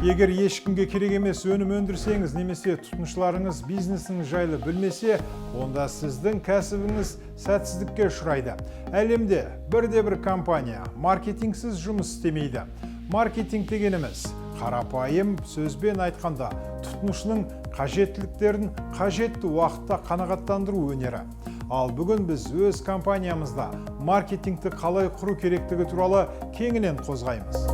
Егер ешкімге керек емес өнім өндірсеңіз, немесе тұтынушыларыңыз бизнесіңіз жайлы білмесе, онда сіздің кәсібіңіз сәтсіздікке ұшырайды. Әлемде бірде-бір компания маркетингсіз жұмыс істемейді. Маркетинг дегеніміз қарапайым сөзбен айтқанда тұтынушының қажеттіліктерін қажетті уақытта қанағаттандыру өнері. Ал бүгін біз өз компаниямызда маркетингті қалай құру керектігі туралы кеңінен қозғаймыз.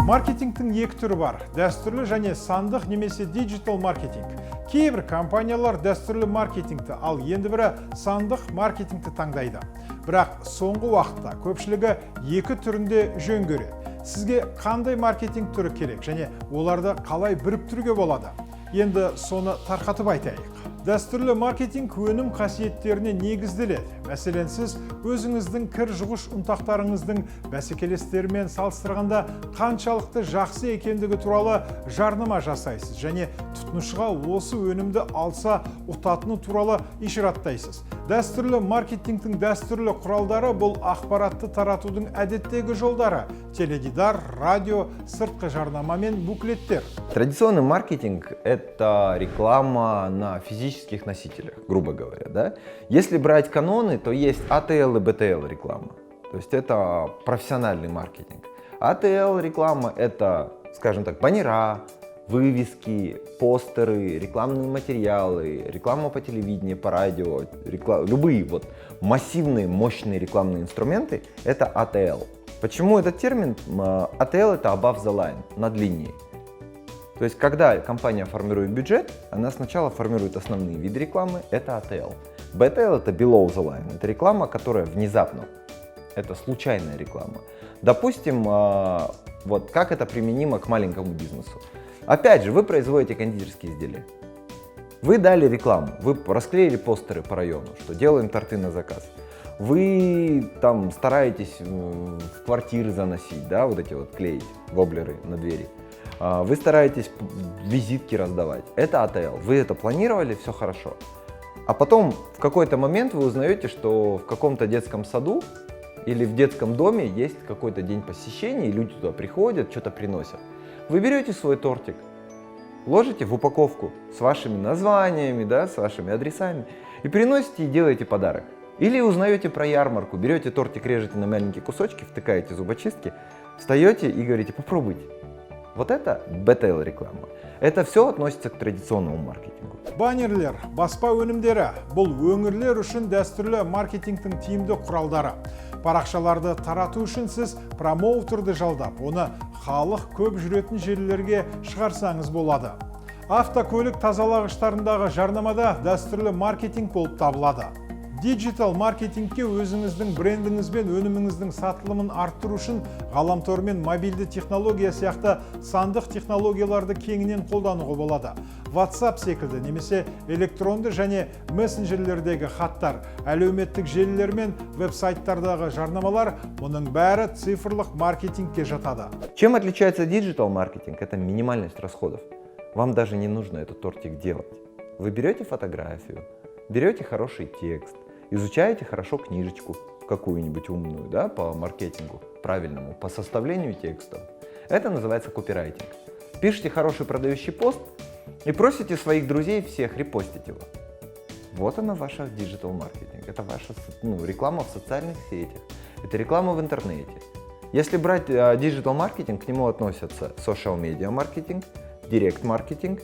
Маркетингтің екі түрі бар: дәстүрлі және сандық немесе диджитал маркетинг. Кейбір компаниялар дәстүрлі маркетингті, ал енді бірі сандық маркетингті таңдайды. Бірақ соңғы уақытта көпшілігі екі түрінде жөн көреді. Сізге қандай маркетинг түрі керек және оларды қалай біріктіруге болады? Енді соны тарқатып айтайық. Дәстүрлі маркетинг өнім қасиеттеріне негізделеді. Мәселен, сіз өзіңіздің кір жуғыш ұнтақтарыңыздың бәсекелестерімен салыстырғанда қаншалықты жақсы екендігі туралы жарнама жасайсыз және тұтынушыға осы өнімді алса ұтатыны туралы ишараттайсыз. Дәстүрлі маркетингтің дәстүрлі құралдары бұл ақпаратты таратудың әдеттегі жолдары: теледидар, радио, сыртқы жарнама мен буклеттер. Традиционный маркетинг – это реклама на физических носителях, грубо говоря. Да? Если брать каноны, то есть ATL и BTL реклама. То есть это профессиональный маркетинг. ATL реклама – это, скажем так, баннера, вывески, постеры, рекламные материалы, реклама по телевидению, по радио, любые вот массивные, мощные рекламные инструменты – это ATL. Почему этот термин? ATL – это above the line, над линией. То есть, когда компания формирует бюджет, она сначала формирует основные виды рекламы, это ATL. BTL – это below the line, это реклама, которая внезапно, это случайная реклама. Допустим, вот как это применимо к маленькому бизнесу. Опять же, вы производите кондитерские изделия. Вы дали рекламу, вы расклеили постеры по району, что делаем торты на заказ. Вы там стараетесь в квартиры заносить, да, вот эти вот клеить, воблеры на двери. Вы стараетесь визитки раздавать. Это ATL. Вы это планировали, все хорошо. А потом в какой-то момент вы узнаете, что в каком-то детском саду или в детском доме есть какой-то день посещения, и люди туда приходят, что-то приносят. Вы берете свой тортик, ложите в упаковку с вашими названиями, да, с вашими адресами и приносите и делаете подарок. Или узнаете про ярмарку, берете тортик, режете на маленькие кусочки, втыкаете зубочистки, встаете и говорите: попробуйте. Вот это BTL реклама. Это все относится к традиционному маркетингу. Баннерлер, баспа өнімдері – бұл өңірлер үшін дәстүрлі маркетингтің тиімді құралдары. Парақшаларды тарату үшін сіз промоутерді жалдап, оны халық көп жүретін жерлерге шығарсаңыз болады. Автокөлік тазалағыштарындағы жарнамада дәстүрлі маркетинг болып табылады. Диджитал маркетингке өзіңіздің брендіңіз бен өніміңіздің сатылымын арттыру үшін ғаламтор мен мобильді технология сияқты сандық технологияларды кеңінен қолдануға болады. WhatsApp секілді немесе электронды және мессенджерлердегі хаттар, әлеуметтік желілер мен веб-сайттардағы жарнамалар – мұның бәрі цифрлық маркетингке жатады. Чем отличается диджитал маркетинг? Это минимальность расходов. Вам даже не нужно этот тортик делать. Вы берете фотографию, берете хороший текст, изучаете хорошо книжечку какую-нибудь умную, да, по маркетингу правильному, по составлению текстов. Это называется копирайтинг. Пишите хороший продающий пост и просите своих друзей всех репостить его. Вот она ваша диджитал маркетинг. Это ваша реклама в социальных сетях. Это реклама в интернете. Если брать диджитал маркетинг, к нему относятся social media маркетинг, директ маркетинг.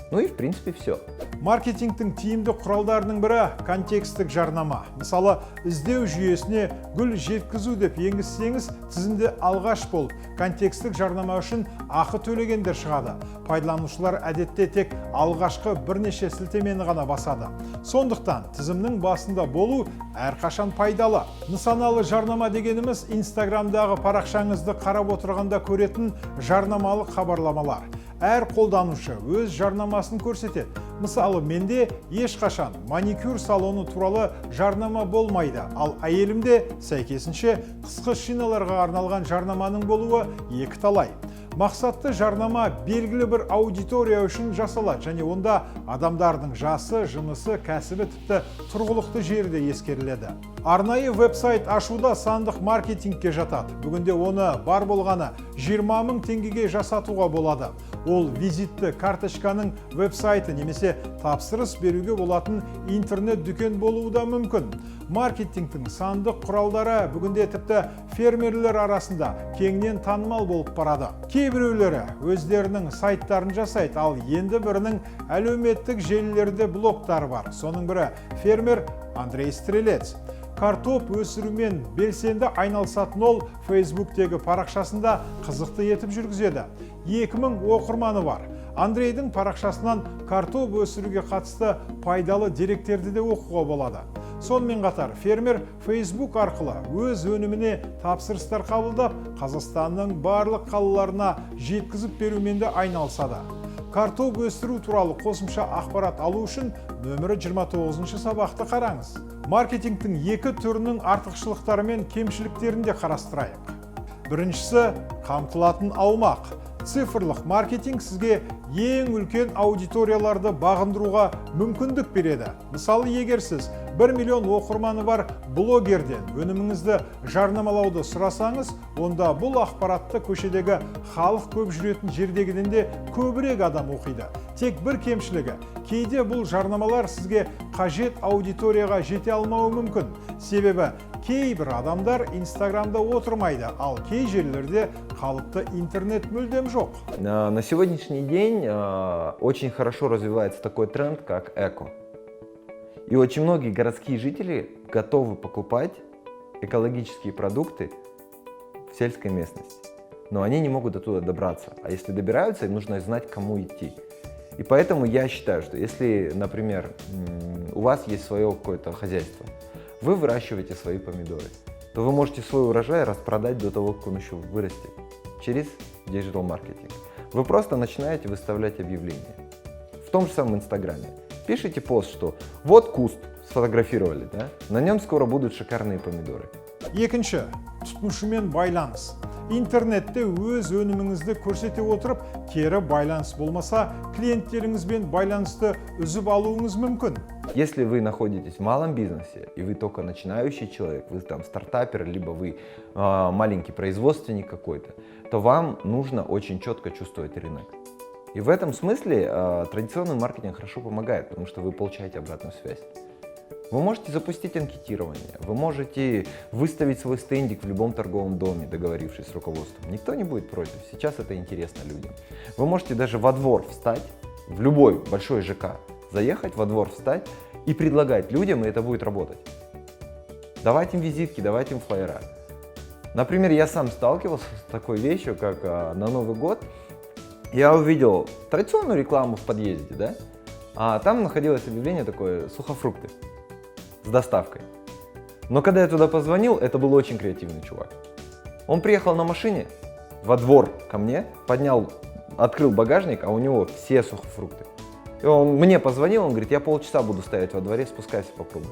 Ну и в принципе все. Маркетингтің тиімді құралдарының бірі контекстік жарнама. Мысалы, іздеу жүйесіне гүл жеткізу деп енгізсеңіз, тізімде алғаш болып контекстік жарнама үшін ақы төлегендер шығады. Пайдаланушылар әдетте тек алғашқы бірнеше сілтемені ғана басады. Сондықтан тізімнің басында болу әрқашан пайдалы. Нысаналы жарнама дегеніміз Инстаграмдағы парақшаңызды қарап отырғанда көретін жарнамалық хабарламалар. Әр қолданушы өз жарнамасын көрсетеді. Мысалы, менде ешқашан маникюр салоны туралы жарнама болмайды, ал әйелімде сәйкесінше қысқы шиналарға арналған жарнаманың болуы екі талай. Мақсатты жарнама белгілі бір аудитория үшін жасалады және онда адамдардың жасы, жынысы, кәсібі тіпті тұрғылықты жерде ескеріледі. Арнайы веб-сайт ашуда сандық маркетингке жатады. Бүгінде оны бар болғаны 20 000 теңгеге жасатуға болады. Ол визитті карточканың веб-сайты немесе тапсырыс беруге болатын интернет-дүкен болуы да мүмкін. Маркетингтің сандық құралдары бүгінде тіпті фермерлер арасында кеңінен танымал болып барады. Кейбіреулері өздерінің сайттарын жасайды, ал енді бірінің әлеуметтік желілерде блогтары бар. Соның бірі фермер Андрей Стрелец. Картоп өсірумен белсенді айналысатын ол Фейсбуктегі парақшасында қызықты етіп жүргізеді. 2000 оқырманы бар. Андрейдің парақшасынан картоп өсіруге қатысты пайдалы деректерді де оқуға болады. Сонымен қатар фермер Facebook арқылы өз өніміне тапсырыстар қабылдап, Қазақстанның барлық қалаларына жеткізіп берумен де айналысады. Картоп өсіру туралы қосымша ақпарат алу үшін нөмірі 29 сабақты қараңыз. Маркетингтің екі түрінің артықшылықтары мен кемшіліктерін де қарастырайық. Біріншісі, қамтылатын аумақ. Цифрлық маркетинг сізге ең үлкен аудиторияларды бағындыруға мүмкіндік береді. Мысалы, егер сіз 1 миллион оқырманы бар блогерден өніміңізді жарнамалауды сұрасаңыз, онда бұл ақпаратты көшедегі халық көп жүретін жердегіден де көбірек адам оқиды. Тек бір кемшілігі, кейде бұл жарнамалар сізге қажет аудиторияға жете алмауы мүмкін. Себебі кейбір адамдар Инстаграмда отырмайды, ал кей жерлерде қалыпты интернет мүлдем жоқ. На сегодняшний день очень хорошо развивается такой тренд, как эко. И очень многие городские жители готовы покупать экологические продукты в сельской местности. Но они не могут оттуда добраться. А если добираются, им нужно знать, к кому идти. И поэтому я считаю, что если, например, у вас есть свое какое-то хозяйство, вы выращиваете свои помидоры, то вы можете свой урожай распродать до того, как он еще вырастет, через digital маркетинг. Вы просто начинаете выставлять объявления. В том же самом Инстаграме. Пишите пост, что вот куст сфотографировали, да? На нем скоро будут шикарные помидоры. Екінші, тұтынушымен байланыс. Интернетте өз өніміңізді көрсете отырып, кері байланыс болмаса, клиенттеріңізбен байланысты үзіп алуыңыз мүмкін. Если вы находитесь в малом бизнесе, и вы только начинающий человек, вы там стартапер, либо вы маленький производственник какой-то, то вам нужно очень четко чувствовать рынок. И в этом смысле традиционный маркетинг хорошо помогает, потому что вы получаете обратную связь. Вы можете запустить анкетирование, вы можете выставить свой стендик в любом торговом доме, договорившись с руководством. Никто не будет против, сейчас это интересно людям. Вы можете даже во двор встать, в любой большой ЖК, заехать во двор, встать и предлагать людям, и это будет работать. Давать им визитки, давать им флаера. Например, я сам сталкивался с такой вещью, как на Новый год я увидел традиционную рекламу в подъезде, да? А там находилось объявление такое «сухофрукты» с доставкой. Но когда я туда позвонил, это был очень креативный чувак. Он приехал на машине во двор ко мне, открыл багажник, а у него все сухофрукты. И он мне позвонил, он говорит, я полчаса буду стоять во дворе, спускайся, попробуй.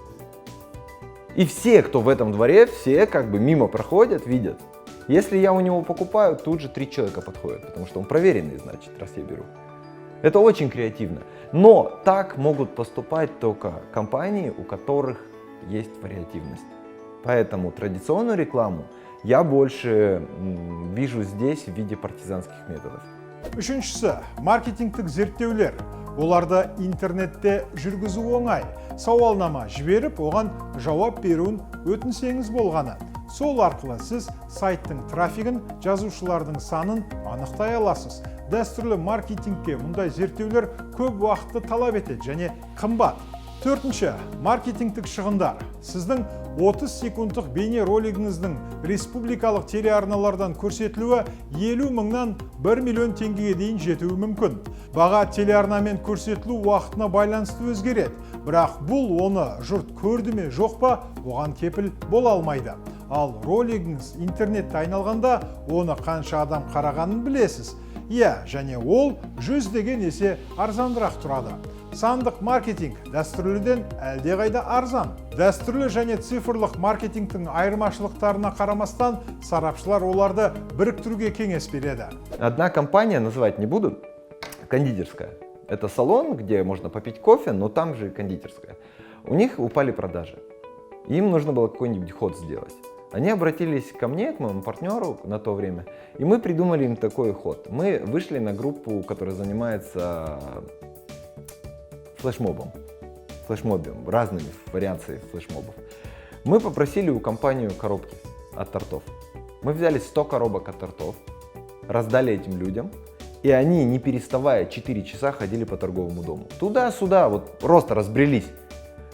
И все, кто в этом дворе, все как бы мимо проходят, видят. Если я у него покупаю, тут же 3 человека подходят, потому что он проверенный, значит, раз я беру. Это очень креативно. Но так могут поступать только компании, у которых есть вариативность. Поэтому традиционную рекламу я больше вижу здесь в виде партизанских методов. Үшіншісі, маркетингтік зерттеулер. Оларды интернетте жүргізу оңай. Сауалнама жіберіп, оған жауап беруін өтінсеңіз болғаны. Сол арқылы сіз сайттың трафигін, жазушылардың санын анықтай аласыз. Дәстүрлі маркетингке мұндай зерттеулер көп уақытты талап етеді және қымбат. Төртінші, маркетингтік шығындар. Сіздің 30 секундтық бейне ролигіңіздің республикалық телеарналардан көрсетілуі 50 мыңнан 1 миллион теңгеге дейін жетуі мүмкін. Баға телеарнамен көрсетілу уақытына байланысты өзгереді. Бірақ бұл оны жұрт көрді ме жоқ па, оған кепіл бола алмайды. Ал ролигіңіз интернетте айналғанда, оны қанша адам қарағанын білесіз. Иә, және ол 100 есе арзандырақ тұрады. Сандық маркетинг дәстүрліден әлдеқайда арзан. Дәстүрлі және цифрлық маркетингтің айырмашылықтарына қарамастан, сарапшылар оларды біріктіруге кеңес береді. Одна компания, называть не буду, кондитерская. Это салон, где можно попить кофе, но там же и кондитерская. У них упали продажи. Им нужно было какой-нибудь ход сделать. Они обратились ко мне, к моему партнеру на то время, и мы придумали им такой ход. Мы вышли на группу, которая занимается флешмобом, разными вариациями флешмобов. Мы попросили у компании коробки от тортов. Мы взяли 100 коробок от тортов, раздали этим людям, и они, не переставая, 4 часа ходили по торговому дому. Туда-сюда, вот просто разбрелись.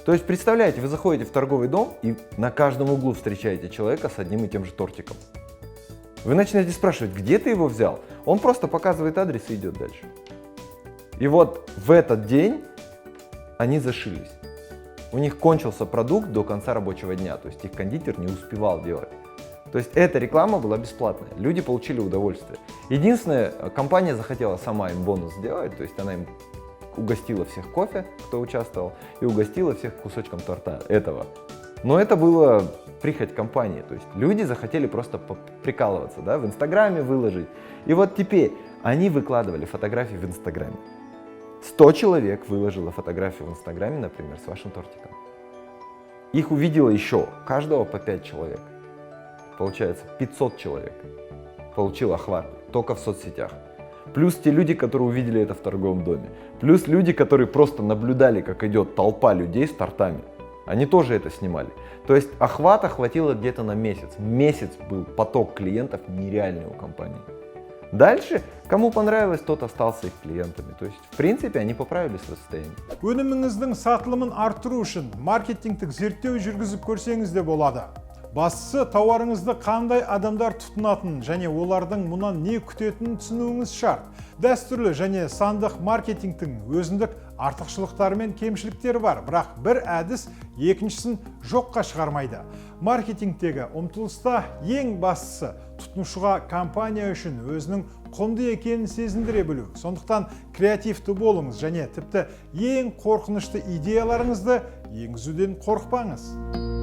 То есть, представляете, вы заходите в торговый дом и на каждом углу встречаете человека с одним и тем же тортиком. Вы начинаете спрашивать, где ты его взял? Он просто показывает адрес и идет дальше. И вот в этот день они зашились. У них кончился продукт до конца рабочего дня, то есть их кондитер не успевал делать. То есть эта реклама была бесплатная, люди получили удовольствие. Единственное, компания захотела сама им бонус сделать, то есть она им угостила всех кофе, кто участвовал, и угостила всех кусочком торта этого. Но это было прихоть компании, то есть люди захотели просто прикалываться, да, в Инстаграме выложить. И вот теперь они выкладывали фотографии в Инстаграме. 100 человек выложило фотографию в Инстаграме, например, с вашим тортиком. Их увидело еще, каждого по 5 человек. Получается, 500 человек получил охват только в соцсетях. Плюс те люди, которые увидели это в торговом доме. Плюс люди, которые просто наблюдали, как идет толпа людей с тортами. Они тоже это снимали. То есть охвата хватило где-то на месяц. Месяц был поток клиентов нереальный у компании. Дальше, кому понравилось, тот остался их клиентами. То есть, в принципе, они поправили свое состояние. Өніміңіздің сатылымын арттыру үшін маркетингтік зерттеу жүргізіп көрсеңіз де болады. Бастысы, тауарыңызды қандай адамдар тұтынатынын және олардың мұнан не күтетінін түсінуіңіз шарт. Дәстүрлі және сандық маркетингтің өзіндік артықшылықтары мен кемшіліктері бар, бірақ бір әдіс екіншісін жоққа шығармайды. Маркетингтегі ұмтылыста ең бастысы тұтынушыға компания үшін өзінің құнды екенін сезіндіре білу. Сондықтан креативті болыңыз және тіпті ең қорқынышты идеяларыңызды енгізуден қорықпаңыз.